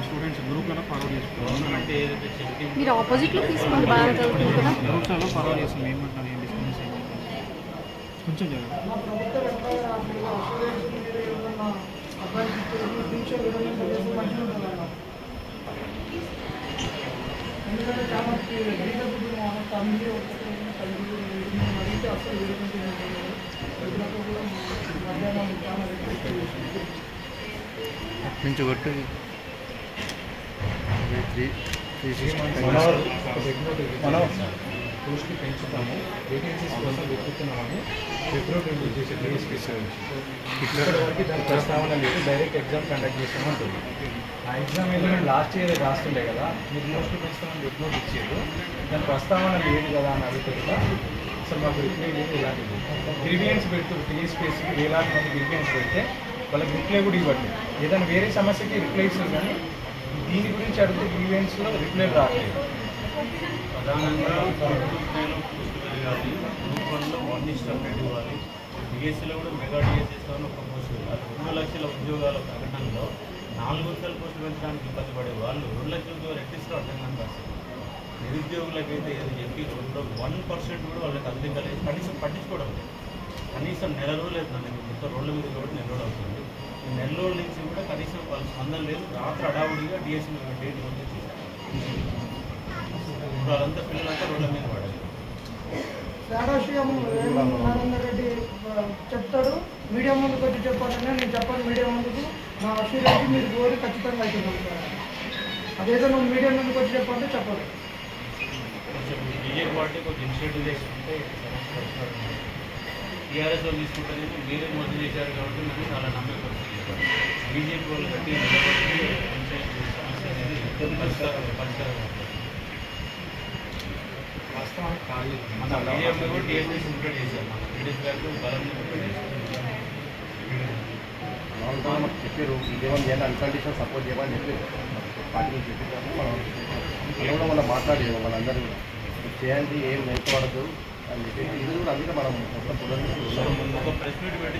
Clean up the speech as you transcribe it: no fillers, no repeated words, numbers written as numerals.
Students గ్రూప్లలో forward చేసుకుంటాం. మీరు ఆపోజిట్లో తీసుకోండి, బాగా చదువుతుంది కదా. గ్రూప్స్లలో ఫార్వర్డ్ చేస్తాం. ఏమంటున్నారు, ఏం డిస్కస్ కొంచెం ఎందుకంటే చాలా ఫ్యామిలీ అడిగితే అసలు మధ్యాహ్నం చాలా కొట్టు పోస్టులు పెంచుతాము, వేకెన్సీస్ కోసం వెతుకుతున్నామని ఫిబ్రవరి చేసే ఇప్పటి వరకు దాని ప్రస్తావన లేదు. డైరెక్ట్ ఎగ్జామ్ కండక్ట్ చేస్తామంటుంది. ఆ ఎగ్జామ్ ఏదో మేము లాస్ట్ ఇయర్ రాస్తుండే కదా, మీరు పోస్టులు పెంచుతామని రిపోర్ట్ ఇచ్చేది, దాని ప్రస్తావన లేదు కదా అని అడుగుతుంది కదా. అసలు మాకు రిప్లై లేదు. ఇలాంటిది గ్రీవియన్స్ పెడుతుంది. టీఎస్పీఎస్కి వేలాది మంది గ్రీవియన్స్ పెడితే వాళ్ళకి రిప్లై కూడా ఇవ్వండి. ఏదైనా వేరే సమస్యకి రిప్లై ఇస్తుంది, కానీ దీని గురించి అడిగితే గ్రీవియన్స్లో రిప్లై రావట్లేదు. ప్రధానంగా పెరగాలి, గ్రూప్ 1లో 1:10 ఇవ్వాలి. డిఎస్సీలో కూడా మెగా డిఎస్సీ ఇస్తామని ఒక పోస్ట్ ఇవ్వాలి. 2 లక్షల ఉద్యోగాల ప్రకటనలో 400 పోస్టులు పెంచడానికి ఇబ్బంది పడే వాళ్ళు 2 లక్షల ఉద్యోగాలు ఎట్టిస్తూ అర్థం కాని పరిస్థితి. నిరుద్యోగులకైతే ఏది చెప్పి 1% కూడా వాళ్ళకి అందించలేదు, కనీసం పట్టించుకోవడం లేదు. కనీసం నెల రోజులు అవుతుంది, మొత్తం రోడ్ల మీద కూడా నెల రోజులు అవుతుంది. ఈ నెల రోజుల నుంచి కూడా కనీసం వాళ్ళ స్పందన లేదు. రాత్రి అడావుడిగా డిఎస్సీ డేట్ వచ్చి వాళ్ళంతా పిల్లలంతా రోడ్ల మీద పడాలి. సారాశయం నరేందర్ రెడ్డి చెప్తాడు, మీడియా ముందుకు వచ్చి చెప్పాలంటే నేను చెప్పాను. మీడియా ముందుకు మా అశ్వరెడ్డి మీరు కోరి ఖచ్చితంగా అవుతుంది. అదేదో నువ్వు మీడియా ముందుకు వచ్చి చెప్పాలంటే చెప్పాలి. కొంచెం బీజేపీ పార్టీ కొంచెం ఇనిషియేటివ్ చేసుకుంటే టీఆర్ఎస్ వాళ్ళు తీసుకుంటే మీరే మొదలు చేశారు కాబట్టి నాకు చాలా నమ్మకం వస్తుంది. బీజేపీ వాళ్ళు కట్టి నిలబడి సమస్య అనేది పరిష్కారం వాస్తవానికి కాదు. మన మీడియాలో కూడా టీఎస్ఎస్ ఇంప్లీట్ చేశారు. మన టీడీఎస్ బ్యాక్ బలంగా ఇంప్లీట్ చేశారు. చెప్పారు ఇదేమని చేయాలి, అన్కండిషన్ సపోర్ట్ చేయమని చెప్పారు. పార్టీ చెప్పాము, మనం మనం మాట్లాడేము మనందరూ కూడా చేయండి, ఏం వెనుకబడదు అని చెప్పి ఇది కూడా అందుకే మనం మొత్తం ఒక ప్రెస్ మీట్ పెట్టి